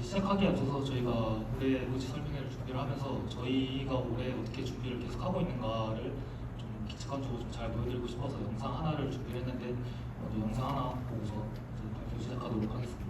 시작하기에 앞서서 저희가 올해 로지 설명회를 준비를 하면서 저희가 올해 어떻게 준비를 계속 하고 있는가를 좀 기초적으로 좀 잘 보여드리고 싶어서 영상 하나를 준비를 했는데 먼저 영상 하나 보고서 이제 발표 시작하도록 하겠습니다.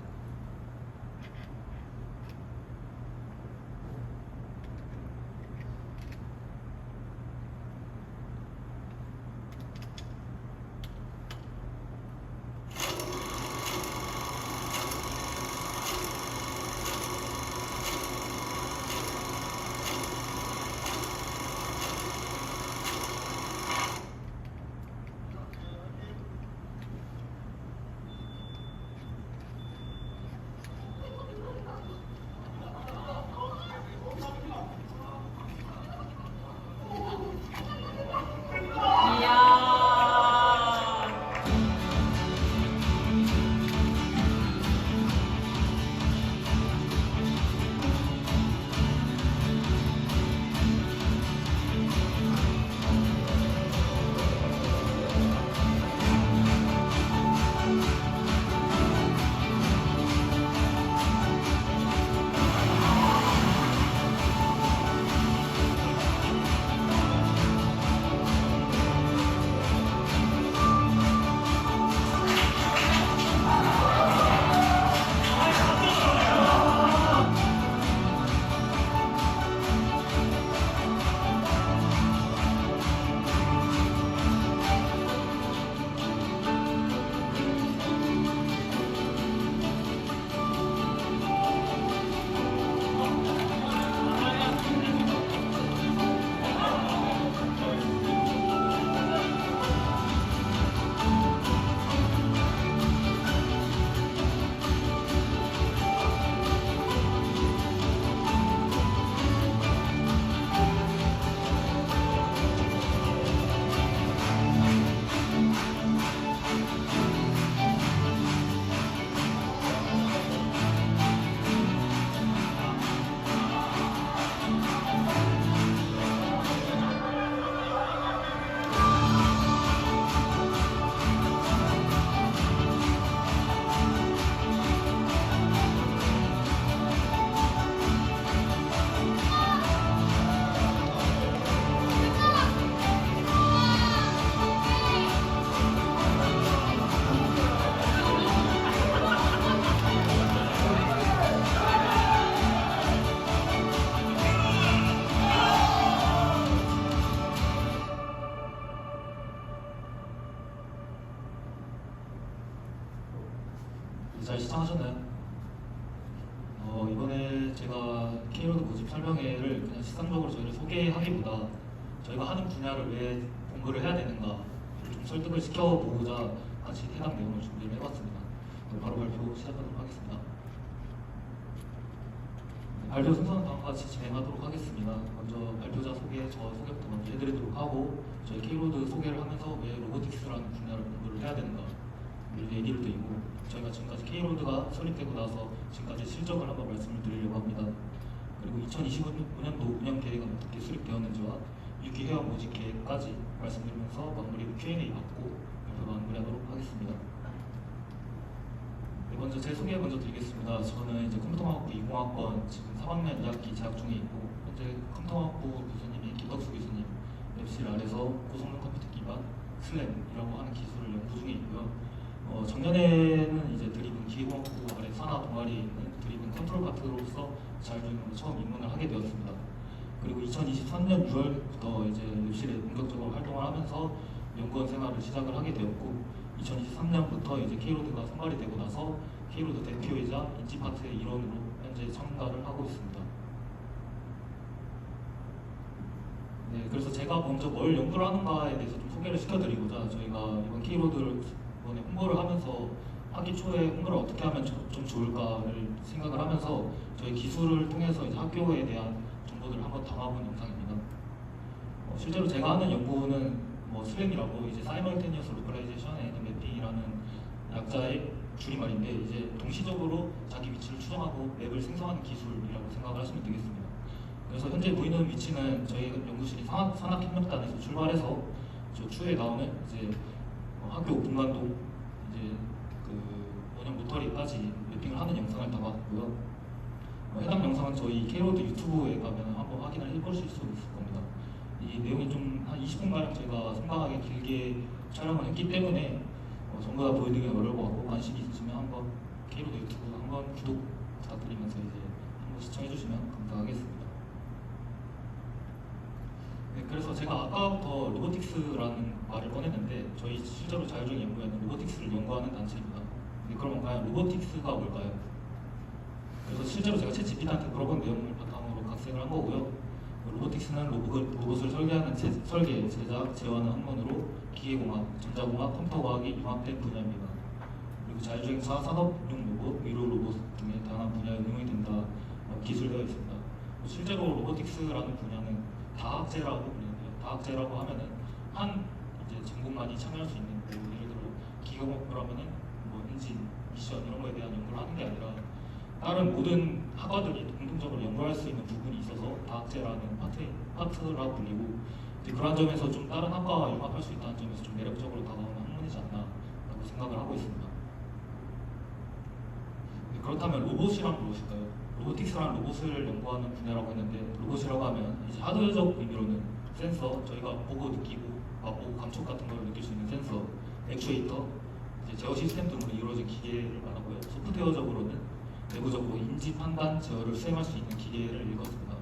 잘 시청하셨나요? 이번에 제가 K로드 모집 설명회를 그냥 시상적으로 저희를 소개하기보다 저희가 하는 분야를 왜 공부를 해야 되는가 좀 설득을 시켜보고자 같이 해당 내용을 준비를 해봤습니다. 바로 발표 시작하도록 하겠습니다. 발표 순서는 다음과 같이 진행하도록 하겠습니다. 먼저 발표자 소개, 저 소개부터 먼저 해드리도록 하고 저희 K로드 소개를 하면서 왜 로보틱스라는 분야를 공부를 해야 되는가 얘기를 드리고 저희가 지금까지 K로드가 설립되고 나서 지금까지 실적을 한번 말씀을 드리려고 합니다. 그리고 2025년도 운영 계획은 어떻게 수립되었는지와 6기 회원 모집 계획까지 말씀드리면서 마무리 Q&A 받고 발표 마무리하도록 하겠습니다. 네, 먼저 제 소개 먼저 드리겠습니다. 저는 이제 컴퓨터공학부 20학번 지금 3학년 2학기 재학 중에 있고 현재 컴퓨터공학부 교수님이 김덕수 교수님 랩실 아래서 고성능 컴퓨터 기반 슬램이라고 하는 기술을 연구 중에 있고요. 작년에는 이제 드리븐 기계공학부 아래 산하 동아리에 있는 드리븐 컨트롤 파트로서 자율주행으로 처음 입문을 하게 되었습니다. 그리고 2023년 6월부터 이제 랩실에 본격적으로 활동을 하면서 연구원 생활을 시작을 하게 되었고 2023년부터 이제 K로드가 선발이 되고 나서 K로드 대표이자 인지 파트의 일원으로 현재 참가를 하고 있습니다. 네, 그래서 제가 먼저 뭘 연구를 하는가에 대해서 좀 소개를 시켜드리고자 저희가 이번 K로드를 이번에 홍보를 하면서 학기 초에 홍보를 어떻게 하면 좀 좋을까를 생각을 하면서 저희 기술을 통해서 이제 학교에 대한 정보들을 한번 담아본 영상입니다. 실제로 제가 하는 연구는 슬램이라고 이제 Simultaneous Localization and Mapping이라는 약자의 줄임말인데 이제 동시적으로 자기 위치를 추정하고 맵을 생성하는 기술이라고 생각을 하시면 되겠습니다. 그래서 현재 보이는 위치는 저희 연구실이 산학협력단에서 출발해서 저 추후에 나오는 이제 학교 본관도 이제 그 원형 모터리까지 매핑을 하는 영상을 담았고요. 해당 영상은 저희 K로드 유튜브에 가면 한번 확인을 해보실 수 있을 겁니다. 이 내용이 좀 한 20분가량 제가 상당하게 길게 촬영을 했기 때문에 전부 다 보여드리기 어려울 것 같고, 관심이 있으시면 한번 K로드 유튜브 한번 구독 부탁드리면서 이제 한번 시청해주시면 감사하겠습니다. 네, 그래서 제가 아까부터 로보틱스라는 말을 꺼냈는데 저희 실제로 자율주행 연구에는 로보틱스를 연구하는 단체입니다. 네, 그러면 과연 로보틱스가 뭘까요? 그래서 실제로 제가 챗GPT한테 물어본 내용을 바탕으로 각색을 한 거고요. 로보틱스는 로봇을 설계하는 설계, 제작, 제어하는 학문으로 기계공학, 전자공학, 컴퓨터과학이 융합된 분야입니다. 그리고 자율주행차, 산업용 로봇, 의료 로봇 등의 다양한 분야에 응용이 된다 기술되어 있습니다. 실제로 로보틱스라는 분야는 다학제라고 불리는데요. 다학제라고 하면은 한 이제 전공만이 참여할 수 있는, 뭐 예를 들어 기계공학을 하면은 뭐 엔진, 미션 이런 거에 대한 연구를 하는 게 아니라 다른 모든 학과들이 공통적으로 연구할 수 있는 부분이 있어서 다학제라는 파트라고 불리고, 이제 그러한 점에서 좀 다른 학과와 융합할 수 있다는 점에서 좀 매력적으로 다가오는 학문이지 않나라고 생각을 하고 있습니다. 네, 그렇다면 로봇이란 무엇일까요? 로보틱스란 로봇을 연구하는 분야라고 했는데, 로봇이라고 하면 이제 하드웨어적 의미로는 센서, 저희가 보고 느끼고 맛보고 감촉 같은 걸 느낄 수 있는 센서, 액추에이터, 이제 제어 시스템 등으로 이루어진 기계를 말하고요. 소프트웨어적으로는 내부적으로 인지, 판단, 제어를 수행할 수 있는 기계를 일컫습니다.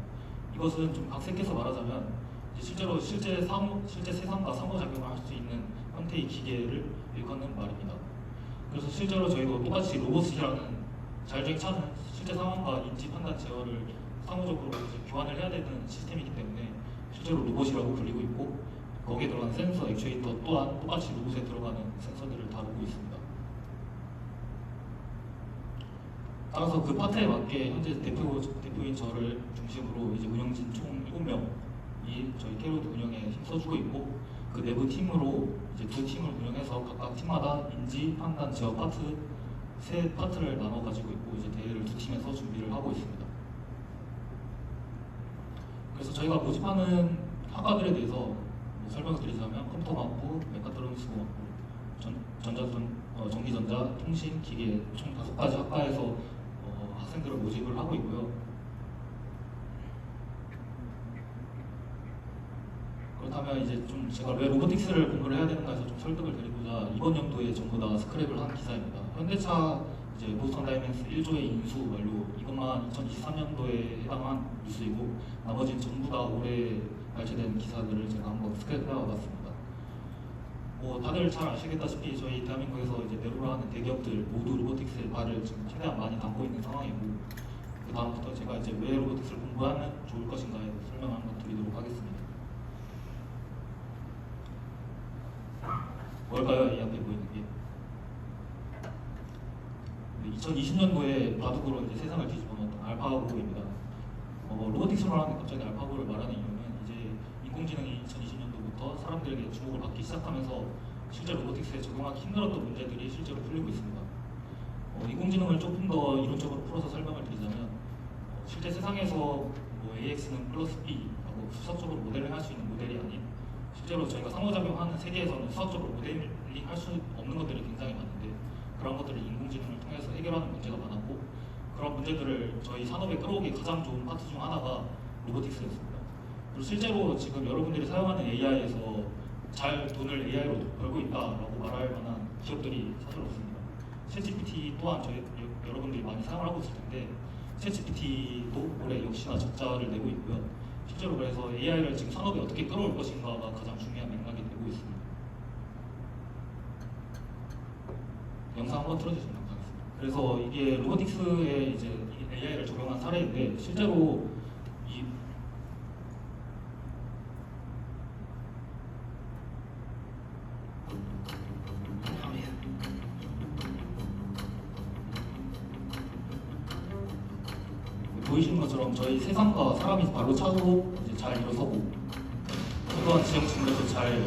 이것은 좀 각색해서 말하자면 실제로 실제 세상과 상호작용을 할 수 있는 형태의 기계를 일컫는 말입니다. 그래서 실제로 저희도 똑같이 로봇이라는 자율주행차는 실제 상황과 인지, 판단, 제어를 상호적으로 교환을 해야 되는 시스템이기 때문에 실제로 로봇이라고 불리고 있고, 거기에 들어가는 센서, 액추에이터 또한 똑같이 로봇에 들어가는 센서들을 다루고 있습니다. 따라서 그 파트에 맞게 현재 대표인 저를 중심으로 이제 운영진 총 7명이 저희 K로드 운영에 힘써주고 있고, 그 내부 팀으로 이제 두 팀을 운영해서 각각 팀마다 인지, 판단, 제어 파트 세 파트를 나눠 가지고 있고, 이제 대회를 두 팀에서 준비를 하고 있습니다. 그래서 저희가 모집하는 학과들에 대해서 뭐 설명을 드리자면 컴퓨터공학부, 메카트로닉스공학부, 전기전자, 통신, 기계 총 5가지 학과에서 학생들을 모집을 하고 있고요. 그렇다면 이제 좀 제가 왜 로보틱스를 공부를 해야 되는가 해서 좀 설득을 드리고자 이번 연도에 전부 다 스크랩을 한 기사입니다. 현대차 이제 보스턴 다이낸스 1조의 인수 완료, 이것만 2023년도에 해당한 뉴스이고, 나머지는 전부 다 올해 발췌된 기사들을 제가 한번 스크랩해 와봤습니다. 뭐 다들 잘 아시겠다시피 저희 대한민국에서 이제 내로라 하는 대기업들 모두 로보틱스의 발을 지금 최대한 많이 담고 있는 상황이고, 그 다음부터 제가 이제 왜 로보틱스를 공부하면 좋을 것인가에 설명을 한번 드리도록 하겠습니다. 뭘까요? 이 앞에 보이는 게 2020년도에 바둑으로 이제 세상을 뒤집어 놓았던 알파고입니다. 로보틱스를 하는 갑자기 알파고를 말하는 이유는 이제 인공지능이 2020년도부터 사람들에게 주목을 받기 시작하면서 실제 로보틱스에 적용하기 힘들었던 문제들이 실제로 풀리고 있습니다. 인공지능을 조금 더 이론적으로 풀어서 설명을 드리자면 실제 세상에서 뭐 AX는 플러스 B라고 수학적으로 모델을 할 수 있는 모델이 아닌, 실제로 저희가 상호작용하는 세계에서는 수학적으로 모델링 할 수 없는 것들이 굉장히 많은데, 그런 것들을 인공지능을 통해서 해결하는 문제가 많았고, 그런 문제들을 저희 산업에 끌어오기 가장 좋은 파트 중 하나가 로보틱스였습니다. 그리고 실제로 지금 여러분들이 사용하는 AI에서 잘 돈을 AI로 벌고 있다라고 말할 만한 기업들이 사실 없습니다. 챗GPT 또한 여러분들이 많이 사용을 하고 있을 텐데, 챗GPT도 올해 역시나 적자를 내고 있고요. 실제로 그래서 AI를 지금 산업에 어떻게 끌어올 것인가가 가장 중요한 맥락이 되고 있습니다. 영상 한번 틀어주시면 감사하겠습니다. 그래서 이게 로보틱스에 이제 AI를 적용한 사례인데, 실제로 이 보이시는 것처럼 저희 세상과 사람이 발로 차고 이제 잘 일어서고, 어떠한 지형층에서 잘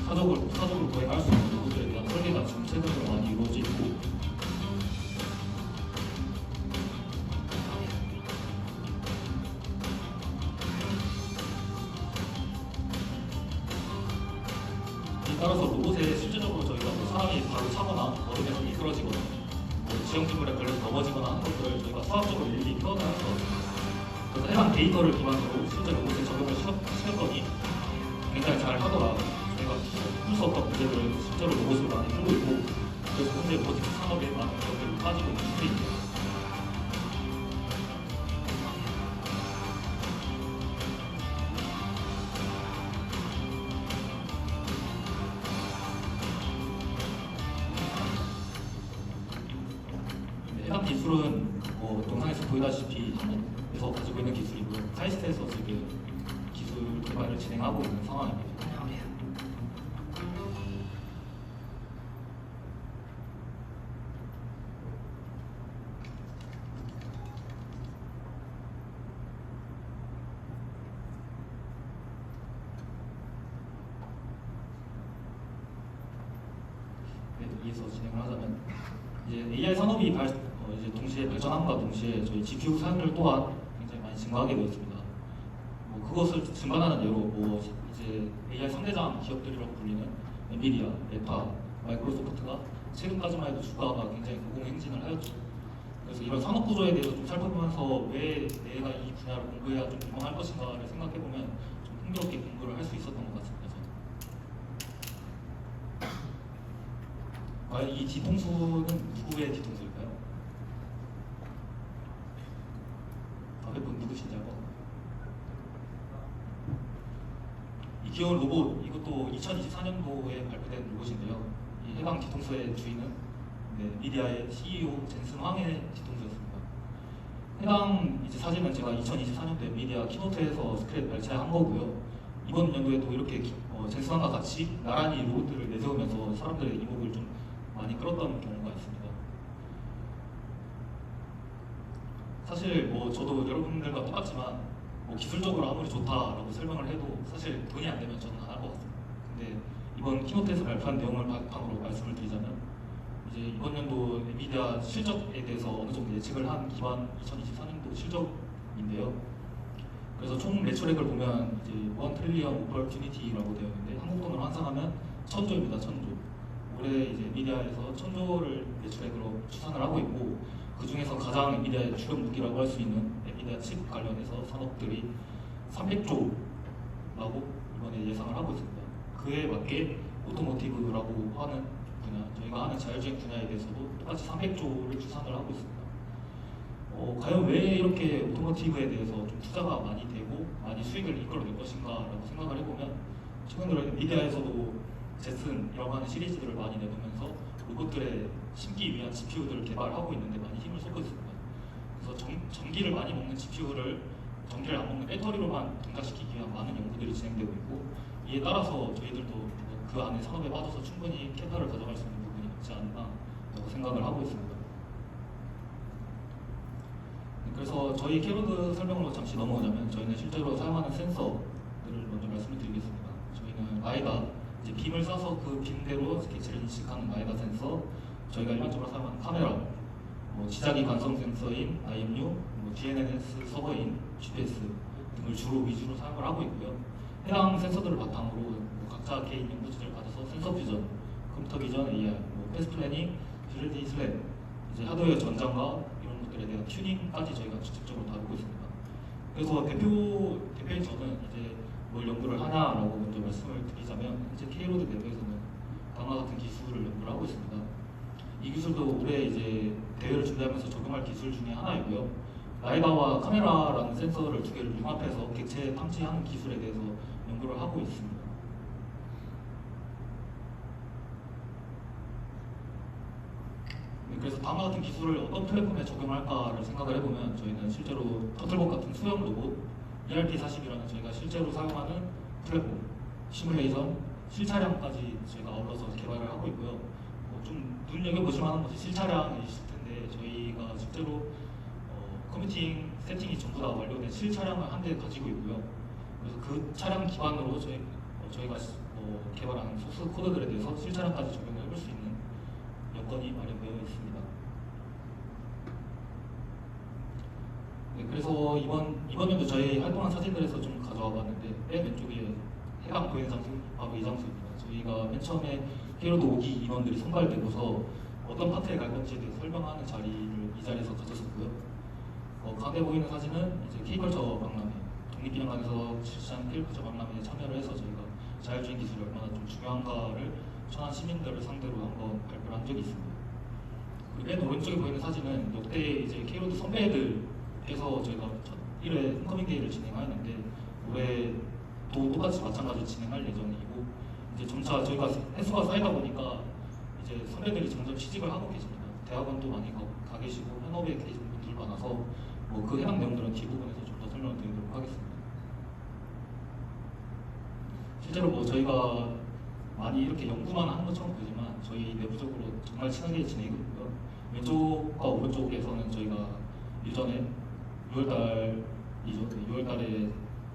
사족을 보행할 수 있는 로봇들에 대한 설계가 지금 최근으로 많이 이루어져 있고, 따라서 로봇에 실질적으로 저희가 뭐 사람이 발로 차거나 얼음에서 미끄러지거나 뭐 지형지물에 걸려서 넘어지거나 하는 것들을 저희가 수학적으로 일일이 표현을 할 거거든요. 그래서 해당 데이터를 기반으로 실제 로봇에 적용을 시켰더니 굉장히 잘 하더라. 저희가 풀 수 없던 문제들을 실제로 로봇으로 많이 풀고 있고, 그래서 현재 로보틱스 산업에 많은 기업들이 빠지고 있는 추세입니다. 해당 기술은 동상에서 보이다시피 한국에서 가지고 있는 기술이고요. 카이스트에서 지금 기술 개발을 진행하고 있는 상황입니다. 네, 이어서 진행을 하자면 이제 AI 산업이 이제 동시에 발전함과 동시에 저희 GPU 사용률 또한 굉장히 많이 증가하게 되었습니다. 그것을 증가하는 예로 이제 AI 3대장 기업들이라고 불리는 엔비디아, 메타, 마이크로소프트가 최근까지만 해도 주가가 굉장히 고공행진을 하였죠. 그래서 이런 산업 구조에 대해서 좀 살펴보면서 왜 내가 이 분야를 공부해야 좀 유망할 것인가를 생각해보면 좀 흥미롭게 공부를 할 수 있었던 것 같습니다. 과연 이 뒤통수는 누구의 뒤통수일까요? 앞에 분 누구신지 알고? 이 귀여운 로봇, 이것도 2024년도에 발표된 로봇인데요. 이 해당 뒤통수의 주인은 엔비디아의 CEO 젠슨 황의 뒤통수였습니다. 해당 이제 사진은 제가 2024년도 엔비디아 키노트에서 스크랩 발췌한 거고요. 이번 연도에도 이렇게 젠슨 황과 같이 나란히 로봇들을 내세우면서 사람들의 이목을 좀 많이 끌었던 경우가 있습니다. 사실 저도 여러분들과 똑같지만 기술적으로 아무리 좋다라고 설명을 해도 사실 돈이 안 되면 저는 안 할 것 같습니다. 근데 이번 키노트에서 발표한 내용을 바탕으로 말씀을 드리자면 이제 이번 연도 엔비디아 실적에 대해서 어느 정도 예측을 한 기반 2024년도 실적인데요. 그래서 총 매출액을 보면 이제 1 트릴리언 오퍼튜니티라고 되어 있는데 한국 돈으로 환산하면 1000조입니다. 1000조. 올해 이제 엔비디아에서 1000조를 매출액으로 추산을 하고 있고, 그 중에서 가장 엔비디아의 주력 무기라고 할 수 있는 엔비디아 칩 관련해서 산업들이 300조라고 이번에 예상을 하고 있습니다. 그에 맞게 오토모티브라고 하는 분야, 저희가 하는 자율주행 분야에 대해서도 똑같이 300조를 추산을 하고 있습니다. 과연 왜 이렇게 오토모티브에 대해서 좀 투자가 많이 되고 많이 수익을 이끌어낼 것인가라고 생각을 해보면, 최근 들어 엔비디아에서도 제슨이라고 하는 시리즈들을 많이 내놓으면서 로봇들의 심기 위한 GPU들을 개발하고 있는데 많이 힘을 쏟고 있습니다. 그래서 전기를 많이 먹는 GPU를 전기를 안 먹는 배터리로만 동작시키기 위한 많은 연구들이 진행되고 있고, 이에 따라서 저희들도 그 안에 산업에 빠져서 충분히 캐파를 가져갈 수 있는 부분이 있지 않나 생각을 하고 있습니다. 그래서 저희 키로드 설명으로 잠시 넘어오자면, 저희는 실제로 사용하는 센서들을 먼저 말씀을 드리겠습니다. 저희는 라이다, 이제 빔을 쏴서 그 빔대로 스케치를 인식하는 라이다 센서, 저희가 일반적으로 사용하는 카메라, 지자기 관성 센서인 IMU, DNNS 서버인 GPS 등을 주로 위주로 사용을 하고 있고요. 해당 센서들을 바탕으로 각자 개인 연구진을 가져서 센서 퓨전, 컴퓨터 비전 AI, 패스트 플래닝, 뷰리티 슬랩, 이제 하드웨어 전장과 이런 것들에 대한 튜닝까지 저희가 직접적으로 다루고 있습니다. 그래서 대표인 저는 이제 뭘 연구를 하냐라고 먼저 말씀을 드리자면, 이제 K로드 내부에서는 다음과 같은 기술을 연구를 하고 있습니다. 이 기술도 올해 이제 대회를 준비하면서 적용할 기술 중에 하나이고요. 라이다와 카메라라는 센서를 두 개를 융합해서 객체 탐지하는 기술에 대해서 연구를 하고 있습니다. 그래서 다음과 같은 기술을 어떤 플랫폼에 적용할까를 생각을 해보면, 저희는 실제로 터틀봇 같은 소형 로봇, ERP40이라는 저희가 실제로 사용하는 플랫폼, 시뮬레이션, 실차량까지 저희가 아울러서 개발을 하고 있고요. 좀 눈여겨보실 만한 것이 실차량이실 텐데, 저희가 실제로 컴퓨팅 세팅이 전부 다 완료된 실차량을 한 대 가지고 있고요. 그래서 그 차량 기반으로 저희가 개발하는 소스 코드들에 대해서 실차량까지 적용을 해볼 수 있는 여건이 마련되어 있습니다. 네, 그래서 이번 연도 저희 활동한 사진들에서 좀 가져와 봤는데, 맨 왼쪽에 해당 보이는 장소 바로 이 장소입니다. 저희가 맨 처음에 히로드 5기 인원들이 선발되고서 어떤 파트에 갈 건지에 대해 설명하는 자리를 이 자리에서 가졌었고요. 가운데 보이는 사진은 이제 K컬처 박람회, 독립기념관에서 실시한 K컬처 박람회에 참여를 해서 저희가 자율주행 기술이 얼마나 좀 중요한가를 천안 시민들을 상대로 한번 발표를 한 적이 있습니다. 그리고 맨 오른쪽에 보이는 사진은 역대 이제 K로드 선배들께서 저희가 첫 1회 홈커밍 데이를 진행하였는데 올해도 똑같이 마찬가지로 진행할 예정이고 이제 점차 저희가 횟수가 쌓이다 보니까 이제 선배들이 점점 취직을 하고 계십니다. 대학원도 많이 가 계시고 현업에 계신 분들 많아서 뭐 그 해당 내용들은 뒷부분에서 좀 더 설명을 드리도록 하겠습니다. 실제로 뭐 저희가 많이 이렇게 연구만 하는 것처럼 보이지만 저희 내부적으로 정말 친하게 지내고 있고요. 왼쪽과 오른쪽에서는 저희가 예전에 6월달이죠. 6월달에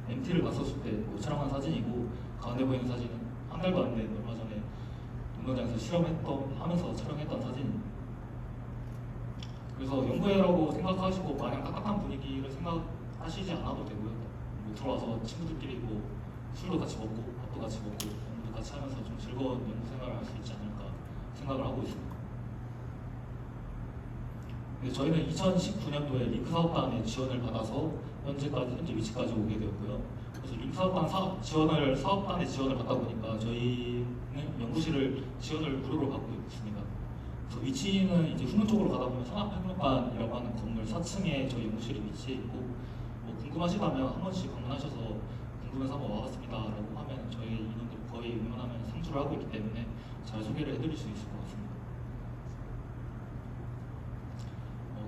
MT를 갔었을 때 뭐 촬영한 사진이고 가운데 보이는 사진은 한 달도 안 된 얼마 전에 운동장에서 하면서 촬영했던 사진입니다. 그래서 연구회라고 생각하시고 마냥 딱딱한 분위기를 생각하시지 않아도 되고요. 뭐 들어와서 친구들끼리 뭐 술도 같이 먹고 밥도 같이 먹고 연구도 같이 하면서 좀 즐거운 연구 생활을 할 수 있지 않을까 생각을 하고 있습니다. 네, 저희는 2019년도에 링크 사업단의 지원을 받아서 현재 위치까지 오게 되었고요. 그래서 링크 사업단 사업단의 지원을 받다 보니까 저희는 연구실을 지원을 무료로 받고 있습니다. 그래서 위치는 이제 후문 쪽으로 가다 보면 산업혁명관이라고 하는 건물 4층에 저희 연구실이 위치해 있고 뭐 궁금하시다면 한 번씩 방문하셔서 궁금해서 한번 와봤습니다라고 하면 저희 인원들 거의 웬만하면 상주를 하고 있기 때문에 잘 소개를 해드릴 수 있을 것 같습니다.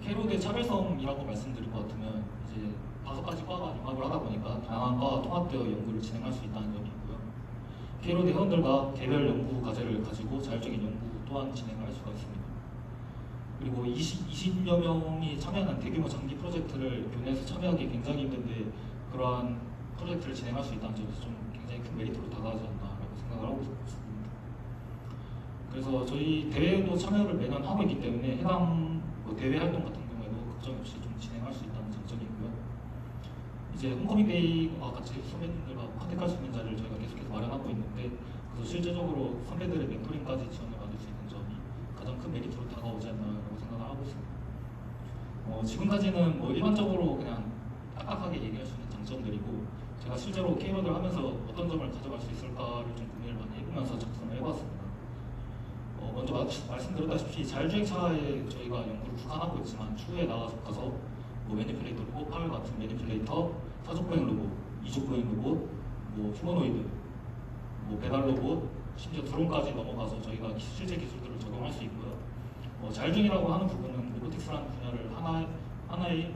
K로드의 차별성이라고 말씀드릴 것 같으면 이제 5가지 과가 융합을 하다 보니까 다양한 과가 통합되어 연구를 진행할 수 있다는 점이 있고요. K로드 회원들과 개별 연구 과제를 가지고 자율적인 연구 또한 진행을 할 수가 있습니다. 그리고 20여 명이 참여하는 대규모 장기 프로젝트를 교내에서 참여하기 굉장히 힘든데 그러한 프로젝트를 진행할 수 있다는 점에서 좀 굉장히 큰 메리트로 다가가지 않나라고 생각을 하고 있습니다. 그래서 저희 대회에도 참여를 매년 하고 있기 때문에 해당 대외 활동 같은 경우에도 걱정 없이 좀 진행할 수 있다는 장점이 있고요. 이제 홈커밍데이와 같이 선배님들과 컨택할 수 있는 자리를 저희가 계속해서 마련하고 있는데 그래서 실제적으로 선배들의 멘토링까지 지원을 받을 수 있는 점이 가장 큰 메리트로 다가오지 않나라고 생각을 하고 있습니다. 지금까지는 뭐 일반적으로 그냥 딱딱하게 얘기할 수 있는 장점들이고 제가 실제로 K로드를 하면서 어떤 점을 가져갈 수 있을까를 좀 고민을 많이 해보면서 작성을 해봤습니다. 먼저 말씀드렸다시피 자율주행차에 저희가 연구를 구간하고 있지만 추후에 나가서 뭐 매니플레이터 로봇, 파울 같은 매니플레이터, 사족보행 로봇, 이족보행 로봇, 뭐 휴머노이드, 뭐 배달 로봇, 심지어 드론까지 넘어가서 저희가 실제 기술들을 적용할 수 있고요. 자율주행이라고 하는 부분은 로보틱스라는 분야를 하나의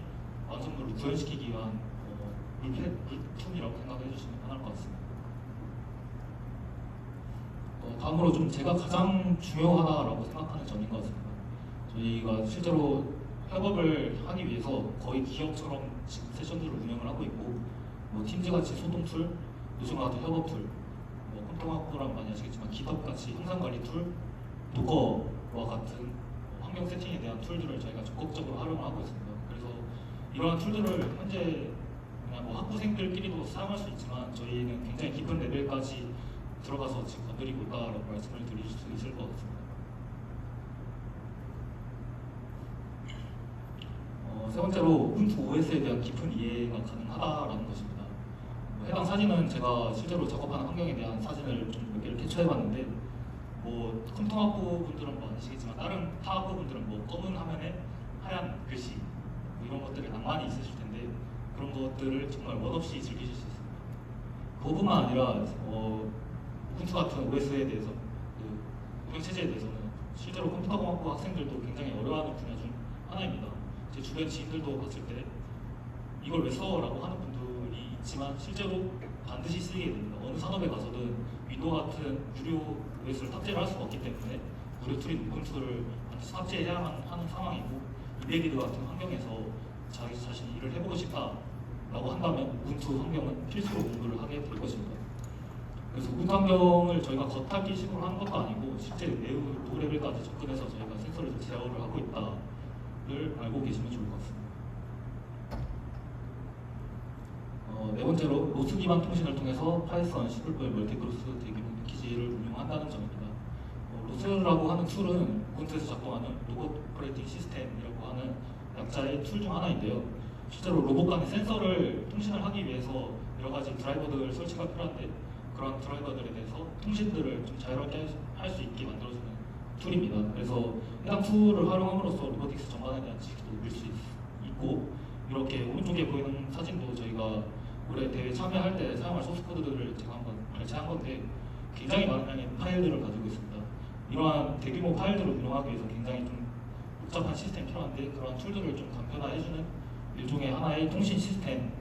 완성물을 구현시키기 위한 물품이라고 생각해 주시면 편할 것 같습니다. 다음으로 좀 제가 가장 중요하다라고 생각하는 점인 것 같습니다. 저희가 실제로 협업을 하기 위해서 거의 기업처럼 지금 세션들을 운영을 하고 있고 팀즈 같이 소통 툴, 요즘과 같은 협업 툴, 컴퓨터학부랑 많이 아시겠지만 기법 같이 형상 관리 툴, 도커와 같은 환경 세팅에 대한 툴들을 저희가 적극적으로 활용을 하고 있습니다. 그래서 이러한 툴들을 현재 그냥 뭐 학부생들끼리도 사용할 수 있지만 저희는 굉장히 깊은 레벨까지 들어가서 지금 건드리고 있다라고 말씀을 드릴 수 있을 것 같습니다. 세 번째로 우분투 OS에 대한 깊은 이해가 가능하다라는 것입니다. 해당 사진은 제가 실제로 작업하는 환경에 대한 사진을 좀 몇 개를 캡처해봤는데 컴퓨터학부 분들은 뭐 아시겠지만 다른 타학부 분들은 뭐 검은 화면에 하얀 글씨 뭐 이런 것들이 낭만이 있으실 텐데 그런 것들을 정말 원없이 즐기실 수 있습니다. 그것뿐만 아니라 우분투 같은 OS에 대해서 운영 체제에 대해서는 실제로 컴퓨터공학부 학생들도 굉장히 어려워하는 분야 중 하나입니다. 제 주변 지인들도 봤을 때 이걸 왜 써? 라고 하는 분들이 있지만 실제로 반드시 쓰이게 됩니다. 어느 산업에 가서든 윈도우 같은 유료 OS를 탑재를 할 수가 없기 때문에 무료 툴인 우분투를 반드시 탑재해야만 하는 상황이고 이베리드 같은 환경에서 자기 자신이 일을 해보고 싶다라고 한다면 우분투 환경은 필수로 공부를 하게 될 것입니다. 그래서 우분투 환경을 저희가 겉핥기식으로 하는 것도 아니고 실제 매우 노레벨까지 접근해서 저희가 센서를 제어를 하고 있다를 알고 계시면 좋을 것 같습니다. 네 번째로 로스 기반 통신을 통해서 파이썬, C++ 멀티크로스 대규모 패키지를 운영한다는 점입니다. 로스라고 하는 툴은 우분투에서 작동하는 로봇 오퍼레이팅 시스템이라고 하는 약자의 툴 중 하나인데요. 실제로 로봇 간의 센서를 통신을 하기 위해서 여러 가지 드라이버들 설치가 필요한데 그런 드라이버들에 대해서 통신들을 좀 자유롭게 할 수 있게 만들어주는 툴입니다. 그래서 해당 툴을 활용함으로써 로보틱스 전반에 대한 지식도 늘릴 수 있고 이렇게 오른쪽에 보이는 사진도 저희가 올해 대회 참여할 때 사용할 소스 코드들을 제가 한번 발췌한 건데 굉장히 많은 양의 파일들을 가지고 있습니다. 이러한 대규모 파일들을 운영하기 위해서 굉장히 좀 복잡한 시스템이 필요한데 그런 툴들을 좀 간편화해주는 일종의 하나의 통신 시스템을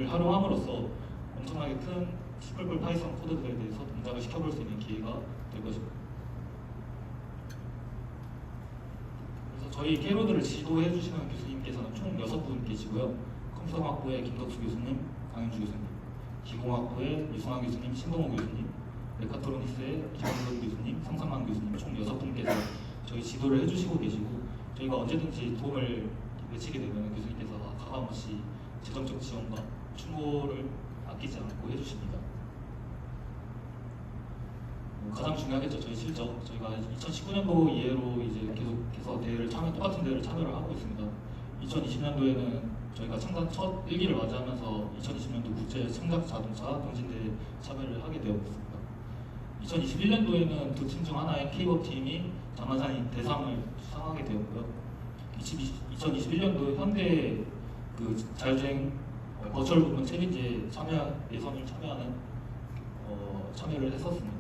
활용함으로써 엄청나게 큰 C++ 파이썬 코드들에 대해서 동작을 시켜볼 수 있는 기회가 될 것입니다. 그래서 저희 K로드를 지도해 주시는 교수님께서는 총 6분 계시고요. 컴퓨터공학부의 김덕수 교수님, 강윤주 교수님, 기공학부의 유승환 교수님, 신동호 교수님, 메카트로닉스의 김원근 교수님, 성상만 교수님 총 6분께서 저희 지도를 해주시고 계시고 저희가 언제든지 도움을 외치게 되면 교수님께서 가감없이 재정적 지원과 충고를 아끼지 않고 해주십니다. 가장 중요하겠죠. 저희 실적. 저희가 2019년도 이해로 이제 계속해서 똑같은 대회를 참여를 하고 있습니다. 2020년도에는 저희가 창단 첫 1기를 맞이하면서 2020년도 국제 창작 자동차 동신대에 참여를 하게 되었습니다. 2021년도에는 두 팀 중 하나인 K-pop 팀이 장난산이 대상을 수상하게 되었고요. 2021년도 현대 그 자율주행 버추얼 부분 챌린지에 예선을 참여를 했었습니다.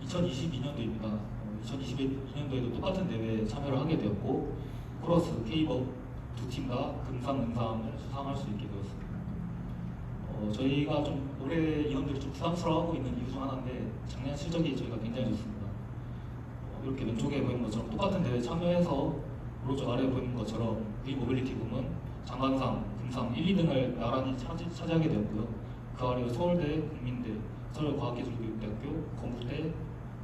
2022년도입니다. 2022년도에도 똑같은 대회에 참여를 하게 되었고 크로스, K-pop 두 팀 다 금상, 은상을 수상할 수 있게 되었습니다. 저희가 좀 올해 인원들이 좀 부담스러워하고 있는 이유 중 하나인데 작년 실적이 저희가 굉장히 좋습니다. 이렇게 왼쪽에 보이는 것처럼 똑같은 대회에 참여해서 오른쪽 아래에 보이는 것처럼 우리 모빌리티 부문 장관상, 금상 1, 2등을 나란히 차지하게 되었고요. 그 아래 서울대, 국민대, 서울과학기술교육대학교, 건국대,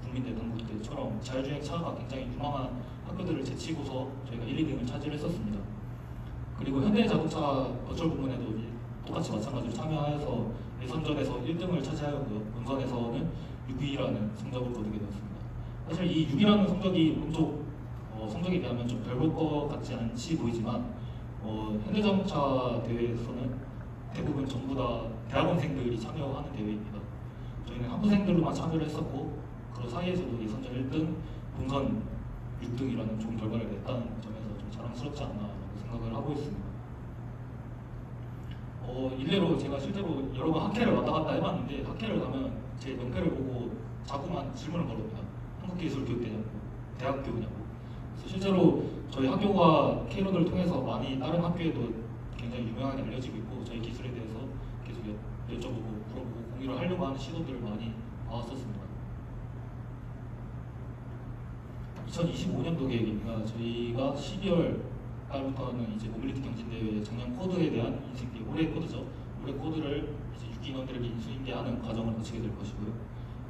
국민대, 단국대처럼 자율주행차가 굉장히 유망한 학교들을 제치고서 저희가 1, 2등을 차지했었습니다. 그리고 현대자동차 버추얼 부문에도 똑같이 마찬가지로 참여해서 예선전에서 1등을 차지하였고요. 본선에서는 6위라는 성적을 거두게 되었습니다. 사실 이 6위라는 성적이 오른쪽 성적에 비하면 좀 별 볼 것 같지 않지 보이지만 현대자동차 대회에서는 대부분 전부 다 대학원생들이 참여하는 대회입니다. 저희는 학부생들로만 참여를 했었고 그 사이에서도 예선전 1등, 본선 6등이라는 좋은 결과를 냈다는 점에서 좀 자랑스럽지 않나라고 생각을 하고 있습니다. 일례로 제가 실제로 여러 번 학회를 왔다 갔다 해봤는데 학회를 가면 제 명패를 보고 자꾸만 질문을 걸어옵니다. 한국기술교육대냐고, 대학교냐고. 그래서 실제로 저희 학교가 K로드를 통해서 많이 다른 학교에도 굉장히 유명하게 알려지고 있고 저희 기술에 대해서 계속 여쭤보고 물어보고 공유를 하려고 하는 시도들을 많이 봐왔었습니다. 2025년도 계획입니다. 저희가 12월 달부터는 이제 모빌리티 경진대회 작년 코드에 대한 인수인계, 올해 코드죠. 올해 코드를 이제 6기 인원들에게 인수인계하는 과정을 거치게 될 것이고요.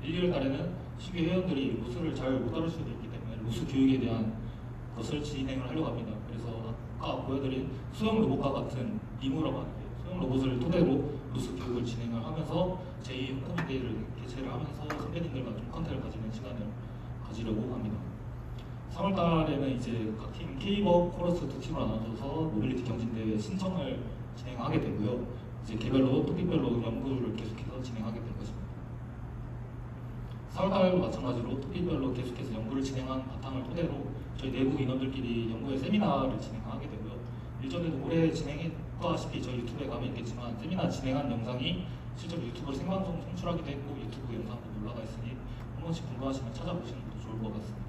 1, 2월 달에는 12 회원들이 로스를 잘 못 다룰 수도 있기 때문에 로스 교육에 대한 것을 진행을 하려고 합니다. 그래서 아까 보여드린 소형 로봇과 같은 리무라고 하는데 소형 로봇을 토대로 로스 교육을 진행을 하면서 제2 홈코미데이를 개최를 하면서 선배님들과 좀 컨택을 가지는 시간을 가지려고 합니다. 3월 달에는 이제 각 팀 K-pop, 코러스 두 팀으로 나눠져서 모빌리티 경진대회 신청을 진행하게 되고요. 이제 개별로 토픽별로 연구를 계속해서 진행하게 될 것입니다. 4월 달도 마찬가지로 토픽별로 계속해서 연구를 진행한 바탕을 토대로 저희 내부 인원들끼리 연구의 세미나를 진행하게 되고요. 일전에도 올해 진행했다시피 저희 유튜브에 가면 있겠지만 세미나 진행한 영상이 실제로 유튜브로 생방송 송출하기도 했고 유튜브 영상도 올라가 있으니 한 번씩 궁금하시면 찾아보시는 것도 좋을 것 같습니다.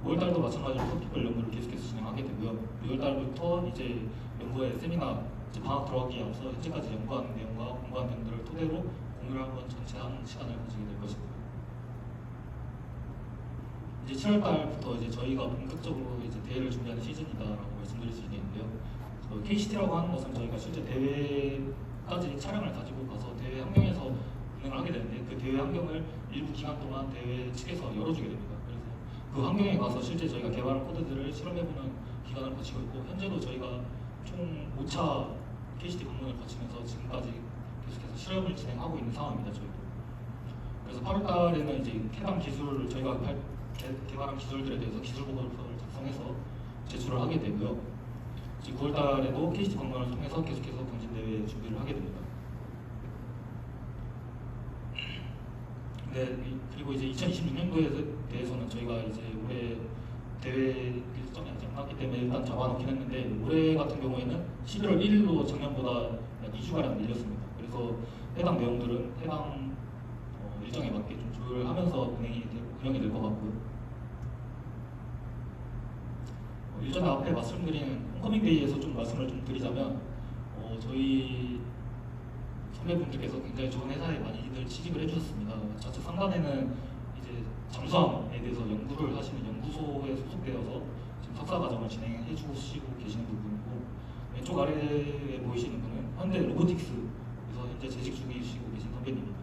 5월달도 마찬가지로 토픽별 연구를 계속해서 진행하게 되고요. 6월달부터 이제 연구의 세미나 이제 방학 들어가기 앞서 현재까지 연구한 내용과 공부한 내용들을 토대로 공유를 한번 전체하는 시간을 가지게 될 것입니다. 이제 7월달부터 이제 저희가 본격적으로 이제 대회를 준비하는 시즌이다라고 말씀드릴 수 있겠는데요. KCT라고 하는 것은 저희가 실제 대회까지 차량을 가지고 가서 대회 환경에서 운행을 하게 되는데 그 대회 환경을 일부 기간 동안 대회 측에서 열어주게 됩니다. 그 환경에 가서 실제 저희가 개발한 코드들을 실험해보는 기간을 거치고 있고 현재도 저희가 총 5차 KCT 방문을 거치면서 지금까지 계속해서 실험을 진행하고 있는 상황입니다. 저희도. 그래서 8월 달에는 이제 해당 기술을 저희가 개발한 기술들에 대해서 기술 보고서를 작성해서 제출을 하게 되고요. 이제 9월 달에도 KCT 박람회를 통해서 계속해서 경진대회 준비를 하게 됩니다. 네, 그리고 이제 2026년도에 대해서는 저희가 이제 올해 대회 일정이 아직 안 났기 때문에 일단 잡아놓긴 했는데, 올해 같은 경우에는 11월 1일로 작년보다 약 2주가량 밀렸습니다. 그래서 해당 내용들은 해당 일정에 맞게 좀 조율하면서 운영이 될 것 같고요. 일전에 앞에 말씀드린 홈커밍데이에서 좀 말씀을 좀 드리자면, 저희 선배분들께서 굉장히 좋은 회사에 많이들 취직을 해주셨습니다. 자체 상단에는 이제 잠수함에 대해서 연구를 하시는 연구소에 소속되어서 지금 석사 과정을 진행해 주시고 계시는 부분이고, 왼쪽 아래에 보이시는 분은 현대 로보틱스에서 현재 재직 중이시고 계신 선배님입니다.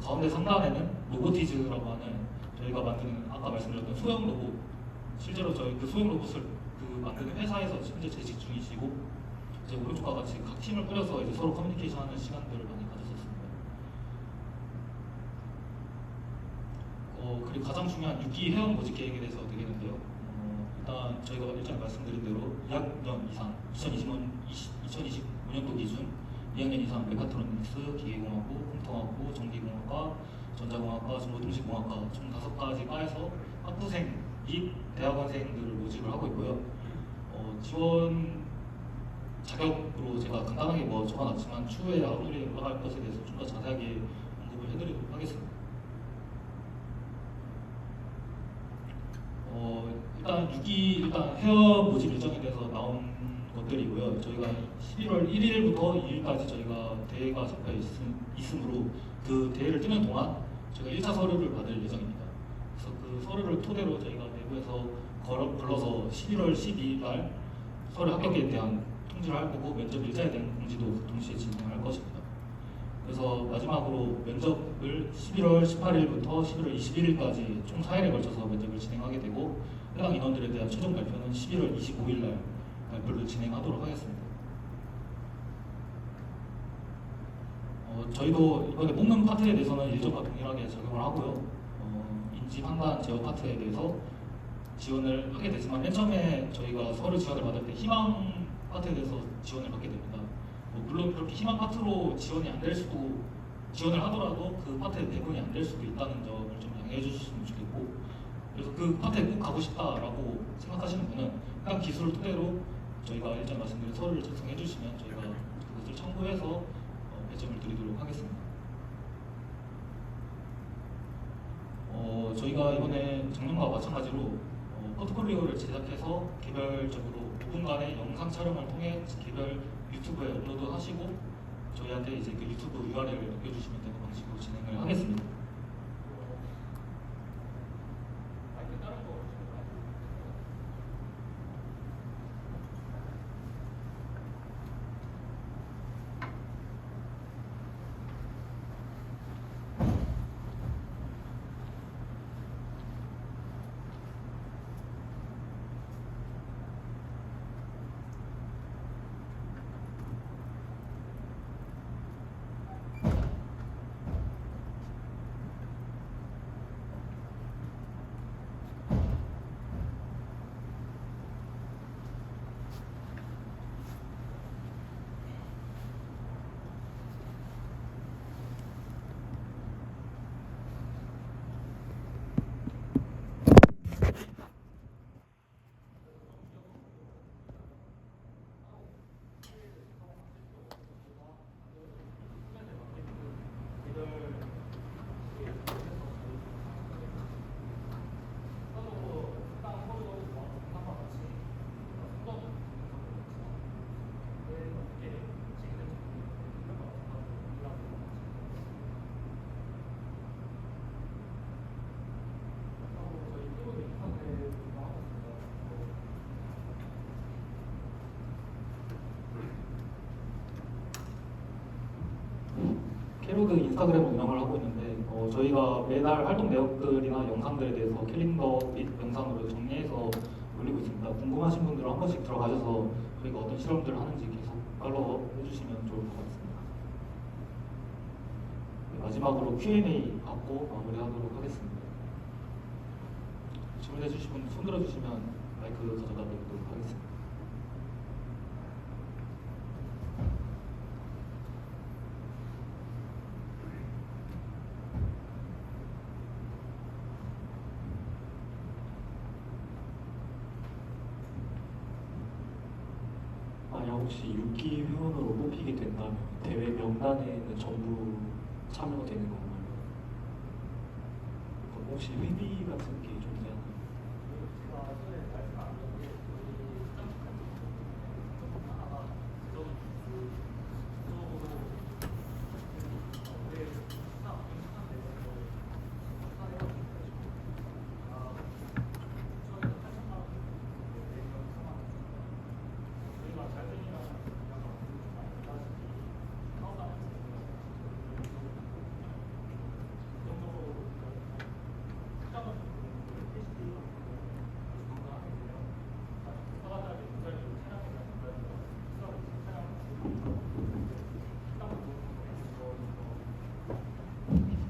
가운데 상단에는 로보티즈라고 하는 저희가 만드는 아까 말씀드렸던 소형 로봇, 실제로 저희 그 소형 로봇을 만드는 회사에서 현재 재직 중이시고, 이제 오른쪽과 같이 각 팀을 꾸려서 이제 서로 커뮤니케이션하는 시간들을 많이 가졌었습니다. 그리고 가장 중요한 6기 회원 모집 계획에 대해서 되겠는데요. 일단 저희가 일전에 말씀드린 대로 2학년 이상 2025년도 기준 2학년 이상 메카트로닉스, 기계공학부, 컴퓨터공학부, 전기공학과, 전자공학과, 정보통신공학과 총 5가지 과에서 학부생 및 대학원생들을 모집을 하고 있고요. 지원 자격으로 제가 간단하게 적어놨지만 추후에 아웃돌이 올라갈 것에 대해서 좀 더 자세하게 언급을 해드리도록 하겠습니다. 일단 회원 모집 일정에 대해서 나온 것들이고요. 저희가 11월 1일부터 2일까지 저희가 대회가 잡혀 있으므로 그 대회를 뛰는 동안 저희가 1차 서류를 받을 예정입니다. 그래서 그 서류를 토대로 저희가 내부에서 걸러서 11월 12일 날 서류 합격에 대한 통지를 할 거고, 면접 일자에 대한 공지도 동시에 진행할 것입니다. 그래서 마지막으로 면접을 11월 18일부터 11월 21일까지 총 4일에 걸쳐서 면접을 진행하게 되고, 해당 인원들에 대한 최종 발표는 11월 25일 날 발표를 진행하도록 하겠습니다. 저희도 이번에 뽑는 파트에 대해서는 일정과 동일하게 적용을 하고요. 인지 판단 제어 파트에 대해서 지원을 하게 되지만, 맨 처음에 저희가 서류 지원을 받을 때 희망 파트에 대해서 지원을 받게 됩니다. 물론 그렇게 희망 파트로 지원이 안 될 수도, 지원을 하더라도 그 파트에 배분이 안 될 수도 있다는 점을 좀 양해해 주셨으면 좋겠고, 그래서 그 파트에 꼭 가고 싶다라고 생각하시는 분은 해당 기술을 토대로 저희가 일전 말씀드린 서류를 작성해 주시면 저희가 그것을 참고해서 배점을 드리도록 하겠습니다. 저희가 이번에 작년과 마찬가지로 포트폴리오를 제작해서 개별적으로 5분간의 영상 촬영을 통해 개별 유튜브에 업로드 하시고, 저희한테 이제 그 유튜브 URL을 남겨주시면 되는 방식으로 진행을 하겠습니다. 캐로드 인스타그램을 운영을 하고 있는데, 저희가 매달 활동 내역들이나 영상들에 대해서 캘린더 및 영상으로 정리해서 올리고 있습니다. 궁금하신 분들은 한 번씩 들어가셔서 저희가 어떤 실험들을 하는지 계속 팔로우 해주시면 좋을 것 같습니다. 마지막으로 Q&A 받고 마무리하도록 하겠습니다. 질문해 주실 분 손 들어주시면 마이크 가져다 드리도록 하겠습니다. 만약 혹시 6기 회원으로 뽑히게 된다면 대회 명단에는 전부 참여가 되는 건가요? 그럼 혹시 회비 같은 게 존재하나요?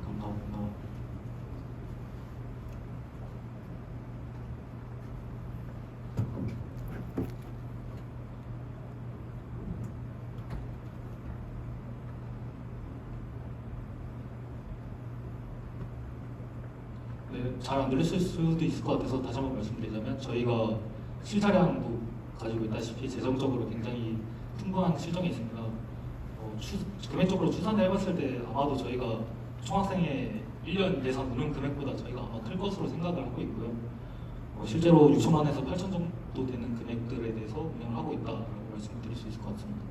감사합니다. 네, 잘 안 들렸을 수도 있을 것 같아서 다시 한번 말씀드리자면 저희가 실타량도 가지고 있다시피 재정적으로 굉장히 풍부한 실정이 있습니다. 금액적으로 추산을 해봤을 때 아마도 저희가 총학생의 1년 예산 운영 금액보다 저희가 아마 클 것으로 생각을 하고 있고요. 실제로 6천만에서 8천 정도 되는 금액들에 대해서 운영을 하고 있다고 말씀을 드릴 수 있을 것 같습니다.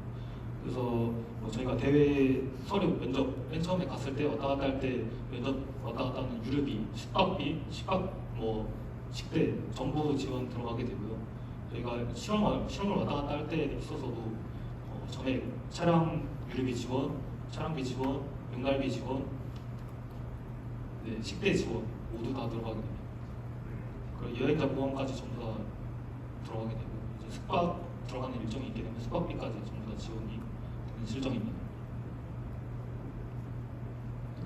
그래서 저희가 대회 서류 면접 맨 처음에 갔을 때 왔다 갔다 할 때 면접 왔다 갔다 하는 유류비, 숙박비, 식대 전부 지원 들어가게 되고요. 저희가 실험을 왔다 갔다 할 때 있어서도 전액 차량 유류비 지원, 차량비 지원, 연갈비 지원, 네, 식대 지원 모두 다 들어가게 됩니다. 그리고 여행자 보험까지 전부 다 들어가게 되고 이제 숙박 들어가는 일정이 있게 되면 숙박비까지 전부 다 지원이 되는 실정입니다.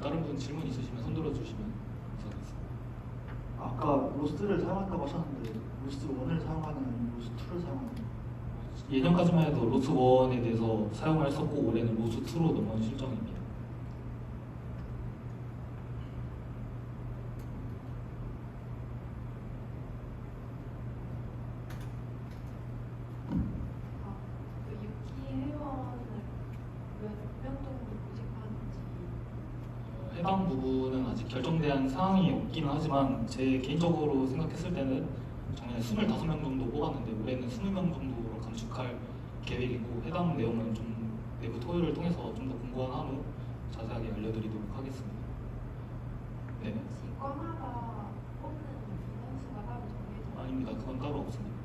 다른 분 질문 있으시면 손 들어주시면 감사하겠습니다. 아까 로스트를 사용한다고 하셨는데 로스트 1을 사용하는 아니면 로스트 2를 사용하는? 예년까지만 해도 로스 1에 대해서 사용을 했었고 올해는 로스 2로 넘어온 실정입니다. 그 6기 회원을 몇 명 정도 모집하는지. 해당 부분은 아직 결정된 사항이 없기는 하지만 제 개인적으로 생각했을 때는 작년에 25명 정도 뽑았는데 올해는 20명 정도로 감축할 계획이고 해당 내용은 좀 내부 토의를 통해서 좀 더 공고한 후 자세하게 알려드리도록 하겠습니다. 네, 혹시 과마다 뽑는 인원수가 따로 정해져 아닙니다. 그건 따로 없습니다.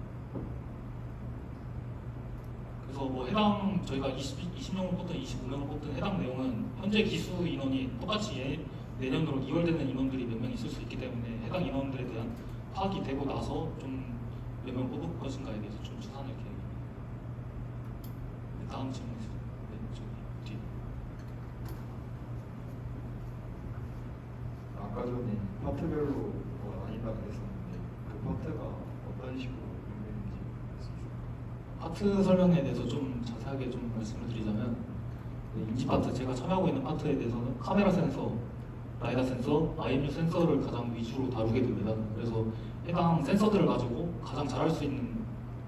그래서 해당 저희가 20명을 뽑든 25명을 뽑든 해당 내용은 현재 기수 인원이 똑같이 내년으로 2월 되는 인원들이 몇 명 있을 수 있기 때문에 해당 인원들에 대한 파악이 되고 나서 좀 몇 명 뽑을 것인가에 대해서 좀 추산할 계획입니다. 네, 다음 질문 있으세요? 네, 저기 뒤에. 아까 전에 파트별로 나뉜다고 했었는데 그 파트가 어떤 식으로 운영되는지 말씀해 주세요. 파트 설명에 대해서 좀 자세하게 좀 말씀을 드리자면 인지 파트 제가 참여하고 있는 파트에 대해서는 카메라 센서, 라이다 센서, IMU 센서를 가장 위주로 다루게 됩니다. 그래서 해당 센서들을 가지고 가장 잘할 수 있는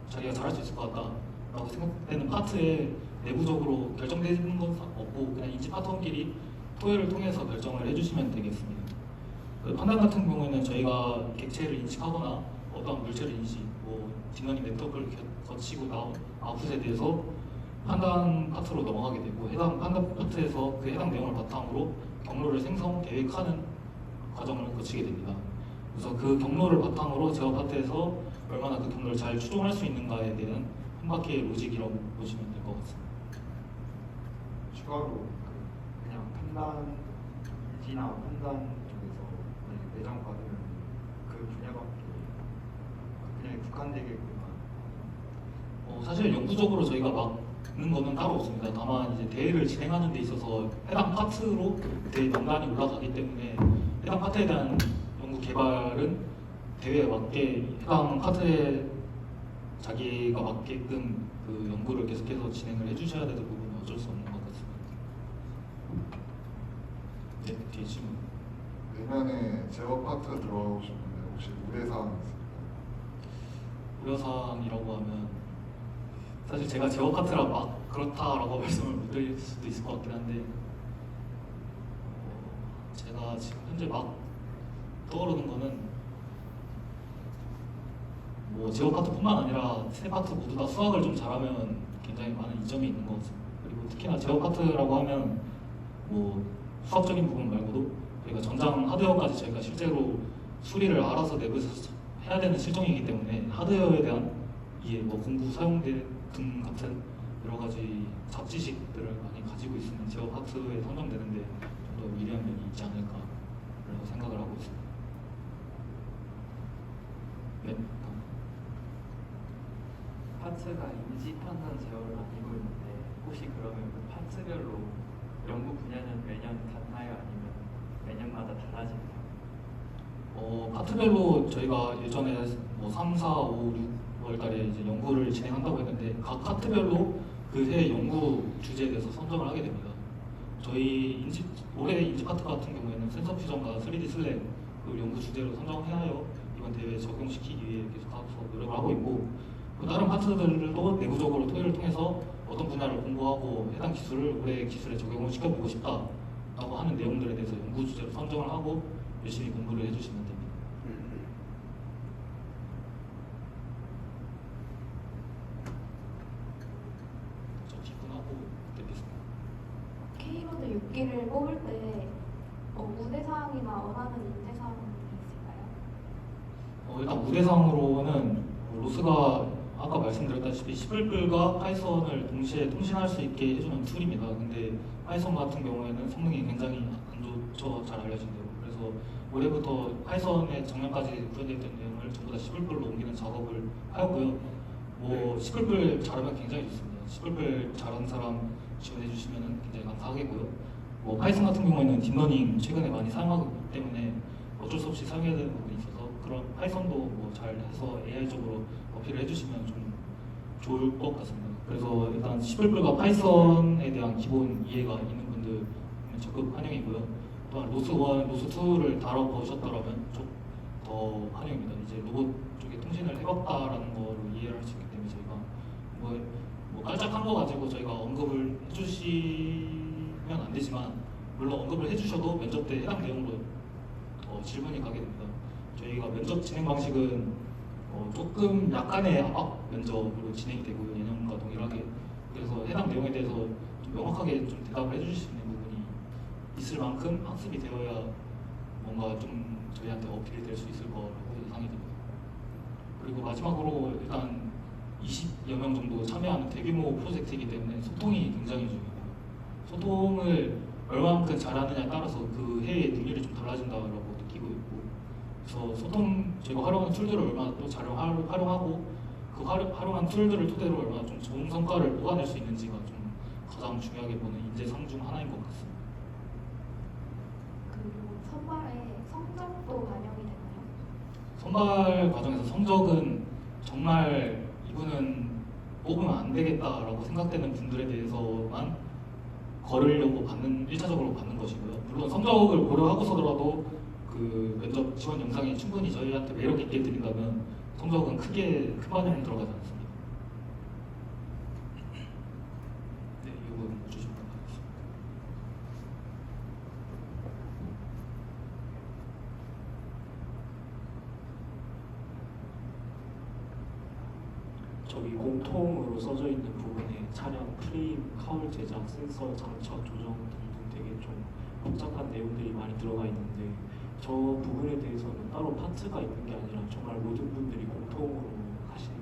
자기가 잘할 수 있을 것 같다라고 생각되는 파트에 내부적으로 결정되는 건 없고 그냥 인지 파트원끼리 토의를 통해서 결정을 해주시면 되겠습니다. 그 판단 같은 경우에는 저희가 객체를 인식하거나 어떠한 물체를 인식, 딥러닝 네트워크를 거치고 나온 아웃풋에 대해서 판단 파트로 넘어가게 되고 해당 판단 파트에서 그 해당 내용을 바탕으로 경로를 생성, 계획하는 과정을 거치게 됩니다. 그래서 그 경로를 바탕으로 제어 파트에서 얼마나 그 경로를 잘 추종할 수 있는가에 대한 한 바퀴의 로직이라고 보시면 될 것 같습니다. 추가로 그냥 판단 인지나 판단 쪽에서 만약에 내장 받으면 그 분야밖에 그냥 국한되겠구나. 사실 영구적으로 저희가 막 거는 따로 없습니다. 다만 이제 대회를 진행하는 데 있어서 해당 파트로 대회 명단이 올라가기 때문에 해당 파트에 대한 연구 개발은 대회에 맞게 해당 파트에 자기가 맞게끔 그 연구를 계속해서 진행을 해주셔야 되는 부분은 어쩔 수 없는 것 같습니다. 네, 뒤에 질문. 내년에 제어 파트 들어가고 싶은데 혹시 우려사항 있을까요? 우려사항이라고 하면 사실 제가 제어 파트라 막 그렇다라고 말씀을 못 드릴 수도 있을 것 같긴 한데 제가 지금 현재 막 떠오르는 거는 뭐 제어 파트뿐만 아니라 세 파트 모두 다 수학을 좀 잘하면 굉장히 많은 이점이 있는 것 같습니다. 그리고 특히나 제어 파트라고 하면 뭐 수학적인 부분 말고도 저희가 전장 하드웨어까지 저희가 실제로 수리를 알아서 내부에서 해야 되는 실정이기 때문에 하드웨어에 대한 이해, 뭐 공부 사용대 등 같은 여러 가지 잡지식들을 많이 가지고 있으면 제어 파트에 선정되는데 좀 더 유리한 면이 있지 않을까라고 생각을 하고 있습니다. 네. 파트가 인지 판단 제어를 나뉘고 있는데 혹시 그러면 그 파트별로 연구 분야는 매년 같나요? 아니면 매년마다 달라집니까? 파트별로 저희가 예전에 뭐 3, 4, 5, 6월 달에 이제 연구를 진행한다고 했는데 각 파트별로 그 해 연구 주제에 대해서 선정을 하게 됩니다. 저희 올해 인지 파트 같은 경우에는 센서 퓨전과 3D 슬랩을 연구 주제로 선정해야 하여 이번 대회에 적용시키기 위해 계속해서 노력을 하고 있고 그 다른 파트들도 내부적으로 토의를 통해서 어떤 분야를 공부하고 해당 기술을 올해 기술에 적용을 시켜보고 싶다라고 하는 내용들에 대해서 연구 주제로 선정을 하고 열심히 공부를 해주시면 됩니다. 저 뒷분하고 뵙겠습니다. K로드 6기를 뽑을 때 우대사항이나 원하는 인재사항이 있을까요? 일단 무대상으로는 로스가 아까 말씀드렸다시피 C++과 파이썬을 동시에 통신할 수 있게 해주는 툴입니다. 근데 파이썬 같은 경우에는 성능이 굉장히 안 좋죠. 잘 알려진 대로. 그래서 올해부터 파이썬에 작년까지 구현되었던 내용을 전부 다 C++로 옮기는 작업을 하였고요. 뭐 C++ 잘하면 굉장히 좋습니다. C++ 잘하는 사람 지원해 주시면 굉장히 감사하겠고요. 뭐 파이썬 같은 경우에는 딥러닝 최근에 많이 사용하기 때문에 어쩔 수 없이 사용해야 되는 부분이 있어서 그런 파이썬도 뭐 잘 해서 AI적으로 어필을 해주시면 좀 좋을 것 같습니다. 그래서 일단 C++과 파이썬에 대한 기본 이해가 있는 분들은 적극 환영이고요. 또한 로스1, 로스2를 다뤄보셨더라면 좀 더 환영입니다. 이제 로봇 쪽에 통신을 해봤다라는 거로 이해를 할 수 있기 때문에 저희가 뭐 깔짝한 거 가지고 저희가 언급을 해주시면 안 되지만 물론 언급을 해주셔도 면접 때 해당 내용으로 질문이 가게 됩니다. 저희가 면접 진행 방식은 조금 약간의 압박 면접으로 진행이 되고요. 예년과 동일하게. 그래서 해당 내용에 대해서 좀 명확하게 좀 대답을 해주실 수 있는 부분이 있을 만큼 학습이 되어야 뭔가 좀 저희한테 어필이 될 수 있을 거라고 예상이 됩니다. 그리고 마지막으로 일단 20여 명 정도 참여하는 대규모 프로젝트이기 때문에 소통이 굉장히 중요해요. 소통을 얼마만큼 잘하느냐에 따라서 그 해의 능률이 좀 달라진다고 느끼고 있고 그래서 소통 저희가 활용하는 툴들을 얼마나 또 잘 활용하고 그 활용한 툴들을 토대로 얼마나 좀 좋은 성과를 뽑아낼 수 있는지가 좀 가장 중요하게 보는 인재상 중 하나인 것 같습니다. 그리고 선발에 성적도 반영이 되나요? 선발 과정에서 성적은 정말 이분은 뽑으면 안 되겠다라고 생각되는 분들에 대해서만 거르려고 1차적으로 받는 것이고요. 물론 성적을 고려하고서라도 그 면접 지원 영상이 충분히 저희한테 매력 있게 드린다면 성적은 큰 반영은 들어가지 않습니다. 네, 이 부분 주시면 감사하겠습니다. 저기 공통으로 써져 있는 부분에 차량 프레임, 카울 제작, 센서 장착, 조정 등등 되게 좀 복잡한 내용들이 많이 들어가 있는데 저 부분에 대해서는 따로 파트가 있는 게 아니라 정말 모든 분들이 공통으로 하시는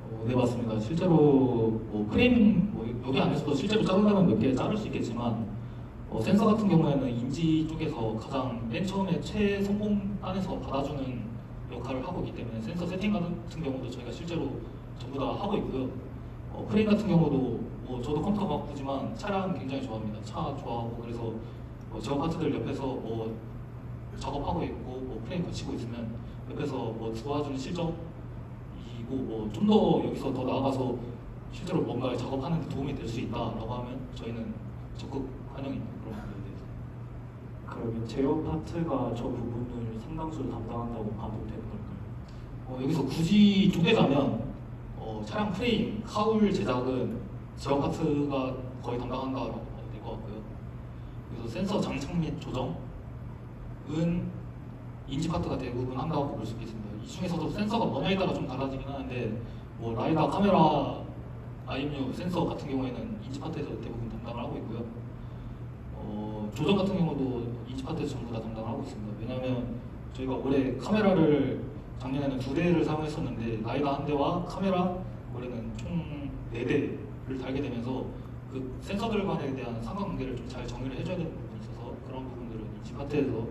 건가요? 네, 맞습니다. 실제로 뭐 프레임 여기 안에서도 실제로 자른다면 몇 개 자를 수 있겠지만 센서 같은 경우에는 인지 쪽에서 가장 맨 처음에 최성공 안에서 받아주는 역할을 하고 있기 때문에 센서 세팅 같은 경우도 저희가 실제로 전부 다 하고 있고요. 프레임 같은 경우도 저도 컴퓨터 바꾸지만 차량 굉장히 좋아합니다. 차 좋아하고 그래서 제어 파트들 옆에서 작업하고 있고 프레임 거치고 있으면 옆에서 도와주는 실적이고 좀 더 여기서 더 나아가서 실제로 뭔가를 작업하는 데 도움이 될 수 있다라고 하면 저희는 적극 환영입니다. 그런 부분에 대해서. 그러면 제어 파트가 저 부분을 상당수 담당한다고 봐도 되는 걸까요? 여기서 굳이 쪼개자면 차량 프레임, 카울 제작은 제어 파트가 거의 담당한다라고 봐도 될 것 같고요. 그래서 센서 장착 및 조정은 인지 파트가 대부분 한다고 볼 수 있겠습니다. 이 중에서도 센서가 뭐냐에 따라 좀 달라지긴 하는데 라이다, 카메라, IMU 센서 같은 경우에는 인지 파트에서 대부분 담당을 하고 있고요. 조정 같은 경우도 인지 파트에서 전부 다 담당을 하고 있습니다. 왜냐하면 저희가 올해 카메라를 작년에는 2대를 사용했었는데 라이다 1대와 카메라 올해는 총 4대를 달게 되면서 그 센서들 간에 대한 상관관계를 좀 잘 정리를 해줘야 되는 부분이 있어서 그런 부분들은 인지 파트에서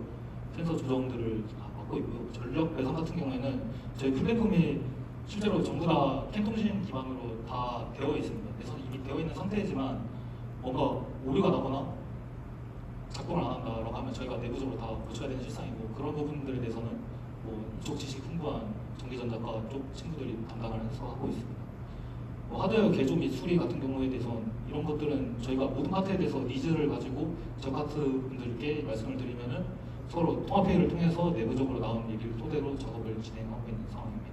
센서 조정들을 다 맡고 있고요. 전력 배선 같은 경우에는 저희 플랫폼이 실제로 전부 다 캔통신 기반으로 다 되어 있습니다. 배선이 이미 되어 있는 상태이지만 뭔가 오류가 나거나 작동을 안 한다라고 하면 저희가 내부적으로 다 고쳐야 되는 실상이고 그런 부분들에 대해서는 이쪽 지식 풍부한 전기전자과 쪽 친구들이 담당을 해서 하고 있습니다. 하드웨어 개조 및 수리 같은 경우에 대해서는 이런 것들은 저희가 모든 파트에 대해서 니즈를 가지고 저 파트 분들께 말씀을 드리면은 서로 통합회의를 통해서 내부적으로 나온 얘기를 토대로 작업을 진행하고 있는 상황입니다.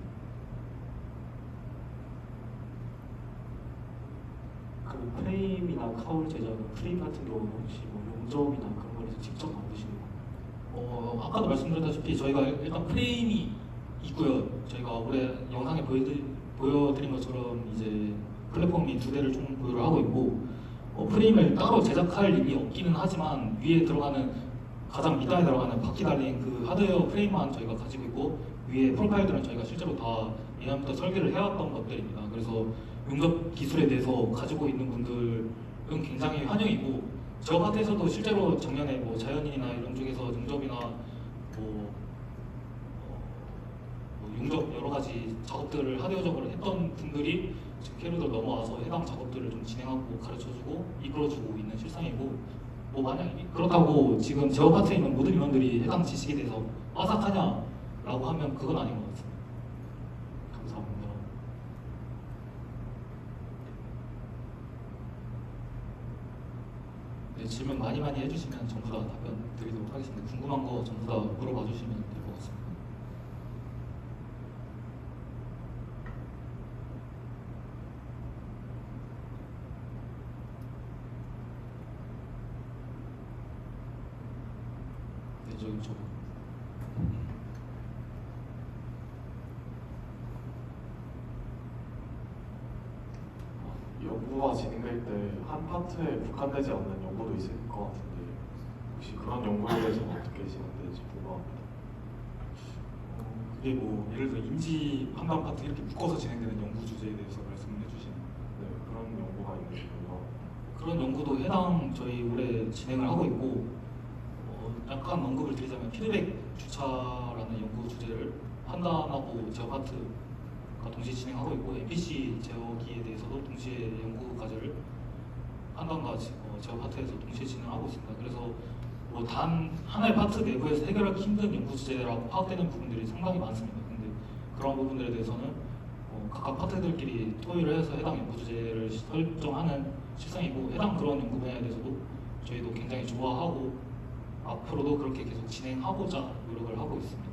그 프레임이나 카울 제작은 프레임 같은 경우는 혹시 용접이나 그런 거에서 직접 만드시는 건가요? 아까도 말씀드렸다시피 저희가 일단 프레임이 있고요. 저희가 올해 영상에 보여드린 것처럼 이제 플랫폼이 2대를 총 보유를 하고 있고 프레임을 따로 제작할 일이 없기는 하지만 위에 들어가는 가장 밑단에 들어가는 바퀴 달린 그 하드웨어 프레임만 저희가 가지고 있고 위에 프로파일들은 저희가 실제로 다 예전부터 설계를 해왔던 것들입니다. 그래서 용접 기술에 대해서 가지고 있는 분들은 굉장히 환영이고 저 파트에서도 실제로 작년에 자연인이나 이런 쪽에서 용접이나 용접 여러 가지 작업들을 하드웨어적으로 했던 분들이 지금 캐리어를 넘어와서 해당 작업들을 좀 진행하고 가르쳐주고 이끌어주고 있는 실상이고 만약 그렇다고 지금 제어 파트에 있는 모든 인원들이 해당 지식에 대해서 빠삭하냐라고 하면 그건 아닌 것 같습니다. 감사합니다. 네, 질문 많이 해주시면 전부 다 답변 드리도록 하겠습니다. 궁금한 거 전부 다 물어봐 주시면 될 것 같습니다. 네, 저 연구가 진행될 때 한 파트에 국한되지 않는 연구도 있을 것 같은데 혹시 그런 연구에 대해서는 어떻게 진행되는지 궁금합니다. 그게 예를 들어 인지 판단 파트 이렇게 묶어서 진행되는 연구 주제에 대해서 말씀을 해주시면 네, 그런 연구가 있는지 궁금합니다. 그런 연구도 해당 저희 올해 진행을 하고 있고 약간 언급을 드리자면 피드백 주차라는 연구 주제를 판단하고 제어 파트가 동시에 진행하고 있고 NPC 제어기에 대해서도 동시에 연구 과제를 판단과 제어 파트에서 동시에 진행하고 있습니다. 그래서 단 하나의 파트 내부에서 해결하기 힘든 연구 주제라고 파악되는 부분들이 상당히 많습니다. 근데 그런 부분들에 대해서는 각각 파트들끼리 토의를 해서 해당 연구 주제를 설정하는 실상이고 해당 그런 연구 분야에 대해서도 저희도 굉장히 좋아하고 앞으로도 그렇게 계속 진행하고자 노력을 하고 있습니다.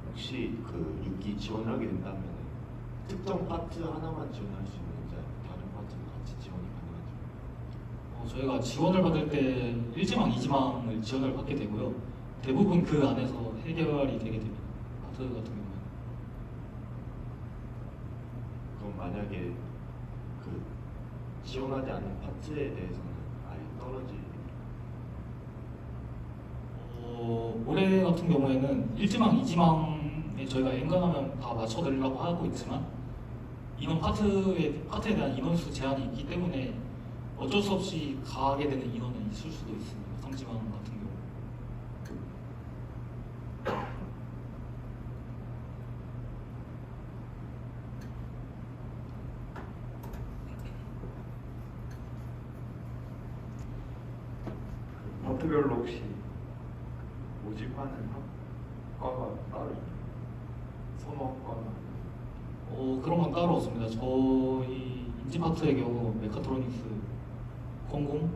혹시 그 6기 지원을 하게 된다면 특정 파트 하나만 지원할 수 있는지 다른 파트도 같이 지원이 가능한지? 저희가 지원을 받을 때 1지망, 2지망을 지원을 받게 되고요. 대부분 그 안에서 해결이 되게 됩니다. 파트 같은 경우는. 그럼 만약에 그 지원하지 않는 파트에 대해서는 아예 떨어질 올해 같은 경우에는 1지망, 2지망에 저희가 엔간하면 다 맞춰드리려고 하고 있지만 인원 파트에 대한 인원수 제한이 있기 때문에 어쩔 수 없이 가게 되는 인원은 있을 수도 있습니다. 3지망 같은 경우. 파트별로 혹시 모집하는 학과가 따로 있나요? 선호학과나 그런 건 따로 없습니다. 저희 인지 파트의 경우 메카트로닉스, 공공,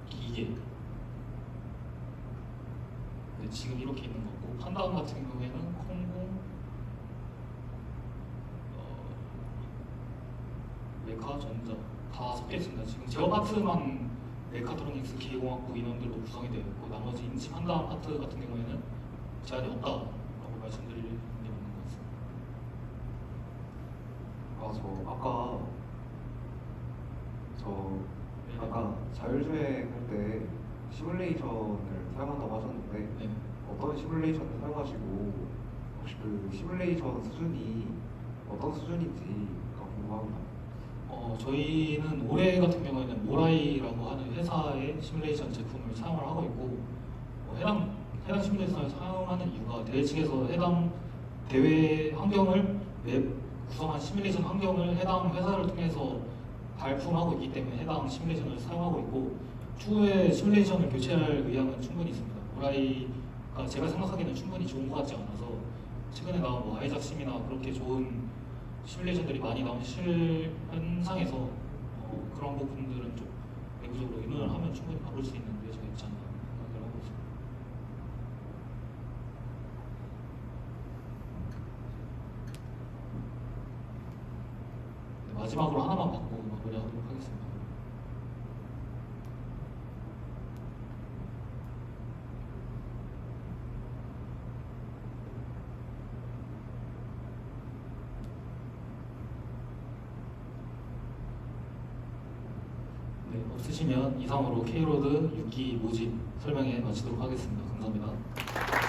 기계 네, 지금 이렇게 있는 거고 판다운 같은 경우에는 공공, 메카, 전자 다 섞여 있습니다. 지금 제어 파트만 메카트로닉스, 기계공학부 인원들로 구성이 되어 있고 나머지 인지 판다운 파트 같은 경우에는 제한이 없다라고 말씀드릴 게 맞는 것 같습니다. 저 아까 자율주행 할 때 시뮬레이션을 사용한다고 하셨는데 네. 어떤 시뮬레이션을 사용하시고 혹시 그 시뮬레이션 수준이 어떤 수준인지가 궁금합니다. 저희는 올해 같은 경우에는 모라이라고 하는 회사의 시뮬레이션 제품을 사용을 하고 있고 해당 시뮬레이션을 사용하는 이유가 대회 측에서 해당 대회 환경을 구성한 시뮬레이션 환경을 해당 회사를 통해서 발품하고 있기 때문에 해당 시뮬레이션을 사용하고 있고 추후에 시뮬레이션을 교체할 의향은 충분히 있습니다. 모라이가 제가 생각하기에는 충분히 좋은 것 같지 않아서 최근에 나온 뭐 아이작심이나 그렇게 좋은 시뮬레이션들이 많이 나온 현상에서 그런 부분들은 좀 내부적으로 의논을 하면 충분히 바꿀 수 있는 여지가 있지 않나 생각을 하고 있습니다. 네, 마지막으로 하나만 받고 마무리하도록 하겠습니다. 네, 없으시면 이상으로 K로드 6기 모집 설명회 마치도록 하겠습니다. 감사합니다.